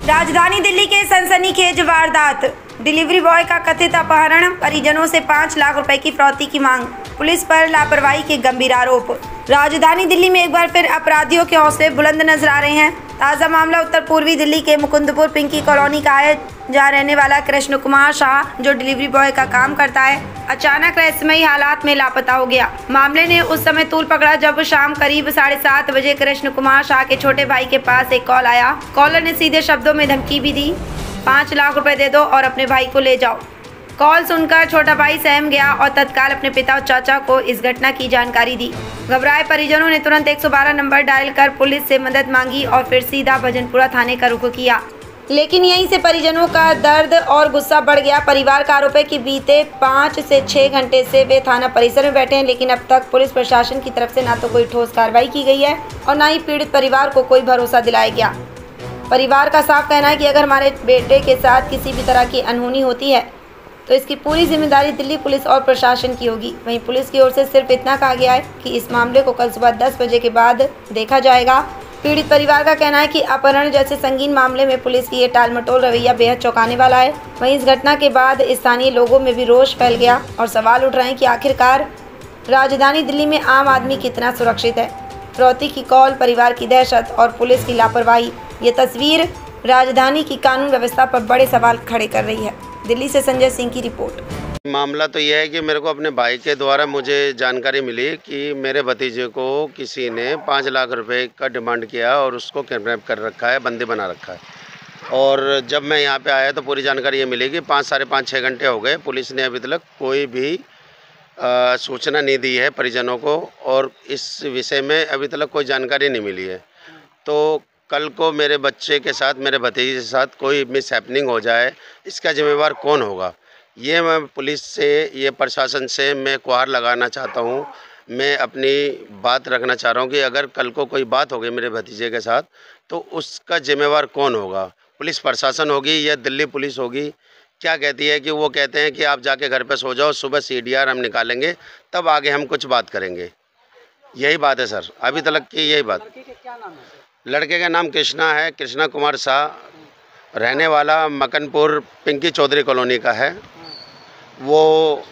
राजधानी दिल्ली के सनसनीखेज वारदात, डिलीवरी बॉय का कथित अपहरण, परिजनों से 5 लाख रुपए की फिरौती की मांग, पुलिस पर लापरवाही के गंभीर आरोप। राजधानी दिल्ली में एक बार फिर अपराधियों के हौसले बुलंद नजर आ रहे हैं। ताज़ा मामला उत्तर पूर्वी दिल्ली के मुकुंदपुर पिंकी कॉलोनी का है, जहां रहने वाला कृष्ण कुमार शाह, जो डिलीवरी बॉय का काम करता है, अचानक रहस्यमयी हालात में लापता हो गया। मामले ने उस समय तूल पकड़ा जब शाम करीब 7:30 बजे कृष्ण कुमार शाह के छोटे भाई के पास एक कॉल आया। कॉलर ने सीधे शब्दों में धमकी भी दी, 5 लाख रुपए दे दो और अपने भाई को ले जाओ। कॉल सुनकर छोटा भाई सहम गया और तत्काल अपने पिता और चाचा को इस घटना की जानकारी दी। घबराए परिजनों ने तुरंत 112 नंबर डायल कर पुलिस से मदद मांगी और फिर सीधा भजनपुरा थाने का रुख किया। लेकिन यहीं से परिजनों का दर्द और गुस्सा बढ़ गया। परिवार का आरोप है कि बीते 5 से 6 घंटे से वे थाना परिसर में बैठे हैं, लेकिन अब तक पुलिस प्रशासन की तरफ से ना तो कोई ठोस कार्रवाई की गई है और ना ही पीड़ित परिवार को कोई भरोसा दिलाया गया। परिवार का साफ कहना है कि अगर हमारे बेटे के साथ किसी भी तरह की अनहोनी होती है तो इसकी पूरी जिम्मेदारी दिल्ली पुलिस और प्रशासन की होगी। वहीं पुलिस की ओर से सिर्फ इतना कहा गया है कि इस मामले को कल सुबह 10 बजे के बाद देखा जाएगा। पीड़ित परिवार का कहना है कि अपहरण जैसे संगीन मामले में पुलिस की ये टालमटोल रवैया बेहद चौंकाने वाला है। वहीं इस घटना के बाद स्थानीय लोगों में भी रोष फैल गया और सवाल उठ रहे हैं कि आखिरकार राजधानी दिल्ली में आम आदमी कितना सुरक्षित है। फिरौती की कॉल, परिवार की दहशत और पुलिस की लापरवाही, ये तस्वीर राजधानी की कानून व्यवस्था पर बड़े सवाल खड़े कर रही है। दिल्ली से संजय सिंह की रिपोर्ट। मामला तो यह है कि मेरे को अपने भाई के द्वारा मुझे जानकारी मिली कि मेरे भतीजे को किसी ने 5 लाख रुपए का डिमांड किया और उसको किडनैप कर रखा है, बंदी बना रखा है। और जब मैं यहाँ पे आया तो पूरी जानकारी ये मिली कि 5 साढ़े 5-6 घंटे हो गए, पुलिस ने अभी तक कोई भी सूचना नहीं दी है परिजनों को और इस विषय में अभी तक कोई जानकारी नहीं मिली है। तो कल को मेरे बच्चे के साथ, मेरे भतीजे के साथ कोई मिस हैपनिंग हो जाए, इसका जिम्मेवार कौन होगा? ये मैं पुलिस से, ये प्रशासन से मैं गुहार लगाना चाहता हूँ। मैं अपनी बात रखना चाह रहा हूँ कि अगर कल को कोई बात हो गई मेरे भतीजे के साथ तो उसका जिम्मेवार कौन होगा? पुलिस प्रशासन होगी या दिल्ली पुलिस होगी? क्या कहती है कि वो कहते हैं कि आप जाके घर पे सो जाओ, सुबह CDR हम निकालेंगे, तब आगे हम कुछ बात करेंगे। यही बात है सर, अभी तक की यही बात। लड़के का नाम कृष्णा है, कृष्णा कुमार शाह, रहने वाला मकनपुर पिंकी चौधरी कॉलोनी का है। वो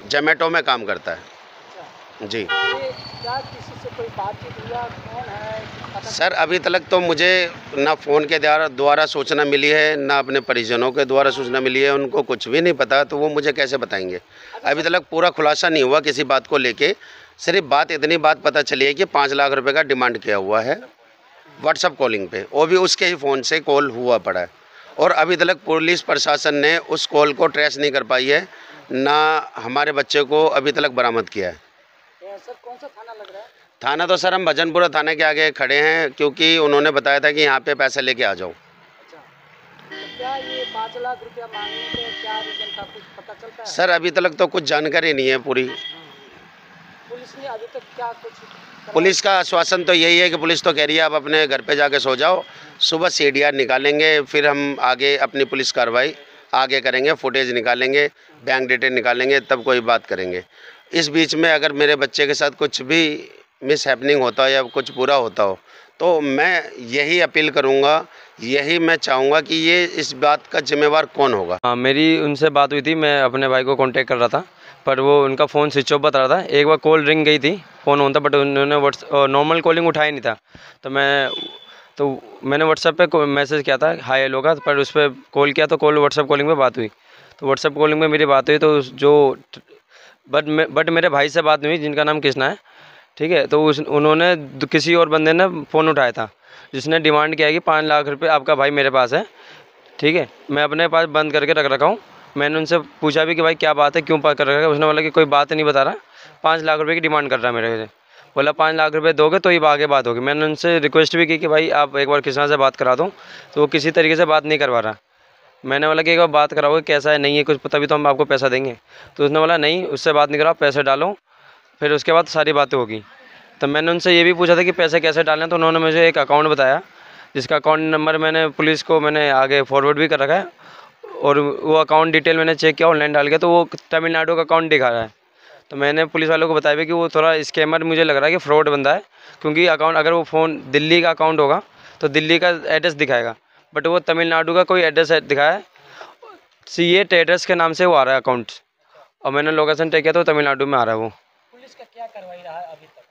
जोमेटो में काम करता है जी। क्या किसी से कोई बातचीत हुआ, कौन है? सर अभी तक तो मुझे ना फ़ोन के द्वारा सूचना मिली है, ना अपने परिजनों के द्वारा सूचना मिली है। उनको कुछ भी नहीं पता, तो वो मुझे कैसे बताएंगे? अभी तक पूरा खुलासा नहीं हुआ किसी बात को लेके। सिर्फ बात, इतनी बात पता चली है कि 5 लाख रुपए का डिमांड किया हुआ है व्हाट्सअप कॉलिंग पे, वो भी उसके ही फ़ोन से कॉल हुआ पड़ा है। और अभी तक पुलिस प्रशासन ने उस कॉल को ट्रेस नहीं कर पाई है, ना हमारे बच्चे को अभी तक बरामद किया है। सर कौन सा थाना लग रहा है? थाना तो सर हम भजनपुरा थाने के आगे खड़े हैं, क्योंकि उन्होंने बताया था कि यहाँ पे पैसे लेके आ जाओ। अच्छा, तो क्या ये 5 लाख रुपया मांगने के क्या रीजन था, कुछ पता चलता है? सर अभी तक तो कुछ जानकारी नहीं है पूरी। पुलिस ने अभी तक क्या कुछ? पुलिस का आश्वासन तो यही है कि पुलिस तो कह रही है आप अपने घर पे जाके सो जाओ, सुबह CDR निकालेंगे, फिर हम आगे अपनी पुलिस कार्रवाई आगे करेंगे, फुटेज निकालेंगे, बैंक डिटेल निकालेंगे, तब कोई बात करेंगे। इस बीच में अगर मेरे बच्चे के साथ कुछ भी मिस हैपनिंग होता हो या कुछ बुरा होता हो तो मैं यही अपील करूँगा, यही मैं चाहूँगा कि ये इस बात का जिम्मेवार कौन होगा। हाँ, मेरी उनसे बात हुई थी, मैं अपने भाई को कांटेक्ट कर रहा था, पर वो उनका फ़ोन स्विच ऑफ बता रहा था। एक बार कॉल रिंग गई थी, फ़ोन ऑन था, बट उन्होंने नॉर्मल कॉलिंग उठाया नहीं था। तो मैंने व्हाट्सएप पे मैसेज किया था हाय हेलो का, पर उस पर कॉल किया तो कॉल व्हाट्सएप कॉलिंग पे बात हुई। तो व्हाट्सएप कॉलिंग में मेरी बात हुई तो बट मेरे भाई से बात नहीं हुई, जिनका नाम कृष्णा है, ठीक है। तो उन्होंने किसी और बंदे ने फ़ोन उठाया था, जिसने डिमांड किया कि 5 लाख रुपये आपका भाई मेरे पास है, ठीक है। मैं अपने पास बंद करके रख रखा हूँ। मैंने उनसे पूछा भी कि भाई क्या बात है, क्यों कर रखा है? उसने बोला कि कोई बात नहीं बता रहा, 5 लाख रुपये की डिमांड कर रहा है मेरे से। बोला 5 लाख रुपये दोगे तो ही आगे बात होगी। मैंने उनसे रिक्वेस्ट भी की कि भाई आप एक बार कृष्णा से बात करा दो, तो वो किसी तरीके से बात नहीं करवा रहा। मैंने बोला कि एक बार बात कराओगे, कैसा है, नहीं है कुछ तभी तो हम आपको पैसा देंगे। तो उसने बोला नहीं, उससे बात नहीं कराओ, पैसे डालो, फिर उसके बाद सारी बातें होगी। तो मैंने उनसे ये भी पूछा था कि पैसे कैसे डालने, तो उन्होंने मुझे एक अकाउंट बताया, जिसका अकाउंट नंबर मैंने पुलिस को मैंने आगे फॉरवर्ड भी कर रखा है। और वो अकाउंट डिटेल मैंने चेक किया ऑनलाइन डाल के, तो वो तमिलनाडु का अकाउंट दिखा रहा है। तो मैंने पुलिस वालों को बताया भी कि वो थोड़ा स्कैमर मुझे लग रहा है कि फ्रॉड बंदा है, क्योंकि अकाउंट अगर वो फ़ोन दिल्ली का अकाउंट होगा तो दिल्ली का एड्रेस दिखाएगा, बट वो तमिलनाडु का कोई एड्रेस दिखाया है, CA ट्रेडर्स के नाम से वो आ रहा है अकाउंट, और मैंने लोकेशन ट्रैक किया तो तमिलनाडु में आ रहा है वो। पुलिस का क्या कार्रवाई रहा है अभी तक?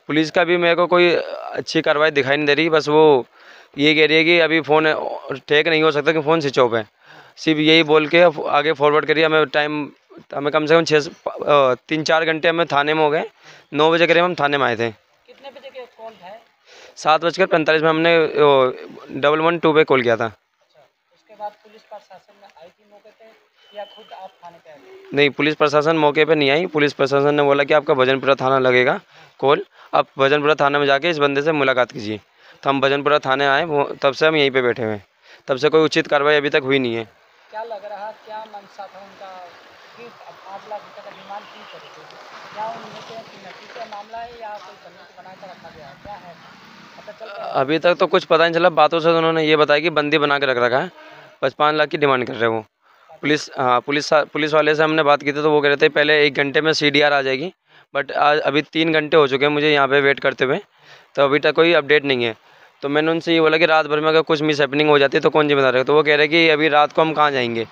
पुलिस का भी मेरे को कोई अच्छी कार्रवाई दिखाई नहीं दे रही, बस वो ये कह रही है कि अभी फ़ोन ट्रैक नहीं हो सकता कि फ़ोन स्विच ऑफ है, सिर्फ यही बोल के आगे फॉरवर्ड करिए। हमें कम से कम 3-4 घंटे हमें थाने में हो गए। 9 बजे करीब हम थाने में आए थे। कितने बजे के कॉल है? 7:45 में हमने 112 पे कॉल किया था। अच्छा, उसके बाद पुलिस प्रशासन में आई थी मौके पे या खुद आप थाने पे आ गए? नहीं, पुलिस प्रशासन मौके पे नहीं आई। पुलिस प्रशासन ने बोला कि आपका भजनपुरा थाना लगेगा कॉल, आप भजनपुरा थाना में जाके इस बंदे से मुलाकात कीजिए। तो हम भजनपुरा थाने आए, वो तब से हम यहीं पे बैठे हुए हैं। तब से कोई उचित कार्रवाई अभी तक हुई नहीं है। क्या लग रहा, क्या मंशा था उनका कि 5 लाख रुपये का डिमांड क्यों करे थे? क्या उनके नकली का मामला है या कोई बंदे को बना कर रखा गया है, क्या है पता चल रहा है? अभी तक तो कुछ पता नहीं चला। बातों से उन्होंने ये बताया कि बंदी बना के रख रखा है, बस 5 लाख की डिमांड कर रहे हैं वो। पुलिस वाले से हमने बात की थी तो वो कह रहे थे पहले 1 घंटे में CDR आ जाएगी, बट आज अभी 3 घंटे हो चुके हैं मुझे यहाँ पे वेट करते हुए, तो अभी तक कोई अपडेट नहीं है। तो मैंने उनसे ये बोला कि रात भर में अगर कुछ मिस हैपनिंग हो जाती है तो कौन जिम्मेदार रहेगा? तो वो कह रहे कि अभी रात को हम कहाँ जाएंगे।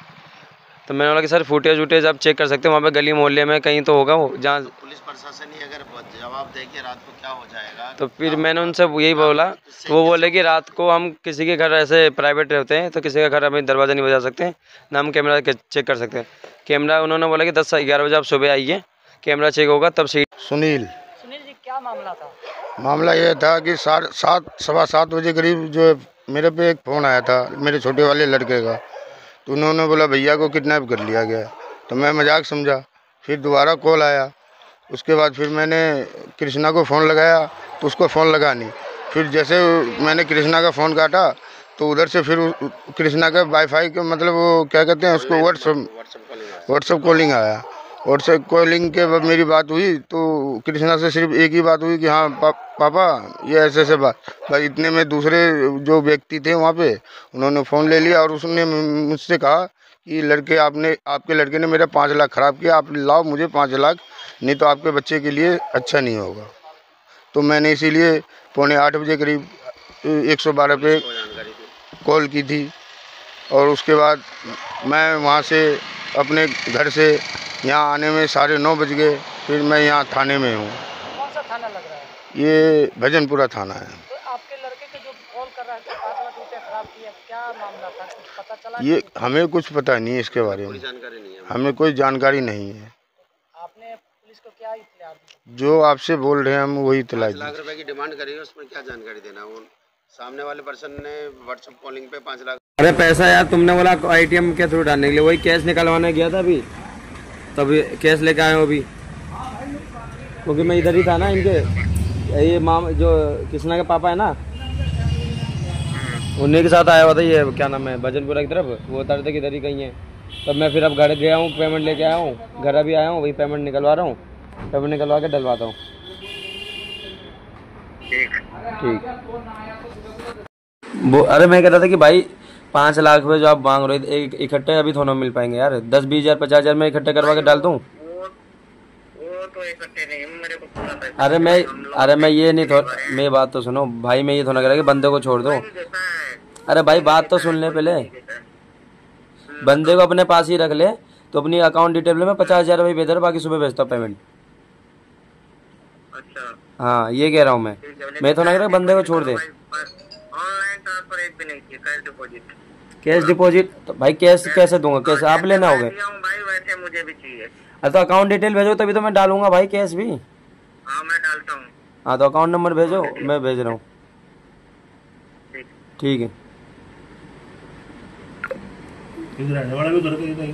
तो मैंने बोला कि सर फुटेज आप चेक कर सकते हैं, वहाँ पे गली मोहल्ले में कहीं तो होगा वो जहाँ। पुलिस प्रशासन ही अगर जवाब दे कि रात को क्या हो जाएगा, तो फिर मैंने उनसे यही बोला, तो वो बोले कि रात को हम किसी के घर ऐसे प्राइवेट रहते हैं तो किसी का घर हमें दरवाज़ा नहीं बजा सकते, ना हम कैमरा चेक कर सकते हैं। कैमरा उन्होंने बोला कि 10 से 11 बजे आप सुबह आइए, कैमरा चेक होगा तब सीट। सुनील जी, क्या मामला था? मामला ये था कि 7:15 बजे करीब जो है मेरे पे एक फ़ोन आया था मेरे छोटे वाले लड़के का। तो उन्होंने बोला भैया को किडनैप कर लिया गया। तो मैं मजाक समझा, फिर दोबारा कॉल आया। उसके बाद फिर मैंने कृष्णा को फ़ोन लगाया तो उसको फ़ोन लगा नहीं। फिर जैसे मैंने कृष्णा का फ़ोन काटा तो उधर से फिर कृष्णा का वाईफाई का मतलब वो क्या कहते हैं उसको व्हाट्सअप कॉलिंग आया। व्हाट्सएप कॉलिंग के बाद मेरी बात हुई तो कृष्णा से सिर्फ एक ही बात हुई कि हाँ पापा ये ऐसे बात। भाई इतने में दूसरे जो व्यक्ति थे वहाँ पे उन्होंने फ़ोन ले लिया और उसने मुझसे कहा कि आपके लड़के ने मेरा 5 लाख ख़राब किया, आप लाओ मुझे 5 लाख, नहीं तो आपके बच्चे के लिए अच्छा नहीं होगा। तो मैंने इसीलिए 7:45 बजे करीब 112 पे कॉल की थी। और उसके बाद मैं वहाँ से अपने घर से यहाँ आने में 9:30 बज गए। फिर मैं यहाँ थाने में हूँ। कौन सा थाना लग रहा है? ये भजनपुरा थाना है। तो आपके लड़के के जो कॉल कर रहा है कि 5 लाख रुपये खराब किया, क्या मामला था, कुछ पता चला? ये हमें कुछ पता नहीं है इसके बारे में, हमें कोई जानकारी नहीं है। आपने पुलिस को क्या इत्तला दी? जो आपसे बोल रहे हैं हम वही इत्तला दी। 5 लाख रुपए की डिमांड करी है, उसमें क्या जानकारी देना? वो सामने वाले पर्सन ने व्हाट्सएप कॉलिंग पे 5 लाख। अरे पैसा यार तुमने बोला ATM के थ्रू डालने के लिए, वही कैश निकलवाने गया था अभी, तभी कैश लेके आए हो अभी, क्योंकि मैं इधर ही था ना। इनके ये जो कृष्णा के पापा है ना, उन्हीं के साथ आया हुआ था। ये क्या नाम है, भजनपुरा की तरफ वो उतरते कि इधर ही कहीं है। तब मैं फिर अब घर गया हूँ, पेमेंट लेके आया हूँ, घर अभी आया हूँ, वही पेमेंट निकलवा रहा हूँ, पेमेंट निकलवा के डलवाता हूँ। ठीक। वो अरे मैं कह रहा था कि भाई 5 लाख रुपये जो आप मांग रहे थे इकट्ठे अभी थोड़ा मिल पाएंगे यार? 10-20 हज़ार 50 हज़ार में इकट्ठे करवा के डाल दूँ? वो तो इकट्ठे नहीं, मेरे को पूरा पैसा। अरे मैं ये नहीं मेरी बात तो सुनो भाई, मैं ये थोड़ा कह रहा कि बंदे को छोड़ दो। अरे भाई बात तो सुन ले पहले, बंदे को अपने पास ही रख ले, तो अपनी अकाउंट डिटेल में 50 हज़ार रुपये भेज दे, बाकी सुबह भेजता हूँ पेमेंट। अच्छा हाँ ये कह रहा हूँ मैं थोड़ा कह रहा बंदे को छोड़ दे। ऑनलाइन ट्रांसफर एक भी नहीं किया, कैश डिपॉजिट तो भाई कैश कैसे दूंगा? कैसे आप लेना होगा भाई? वैसे मुझे भी चाहिए। अरे तो अकाउंट डिटेल भेजो तभी तो मैं डालूंगा भाई कैश भी। हाँ मैं डालता हूँ। हाँ तो अकाउंट नंबर भेजो, मैं भेज रहा हूँ। ठीक है। रहने वाला भी उधर का ही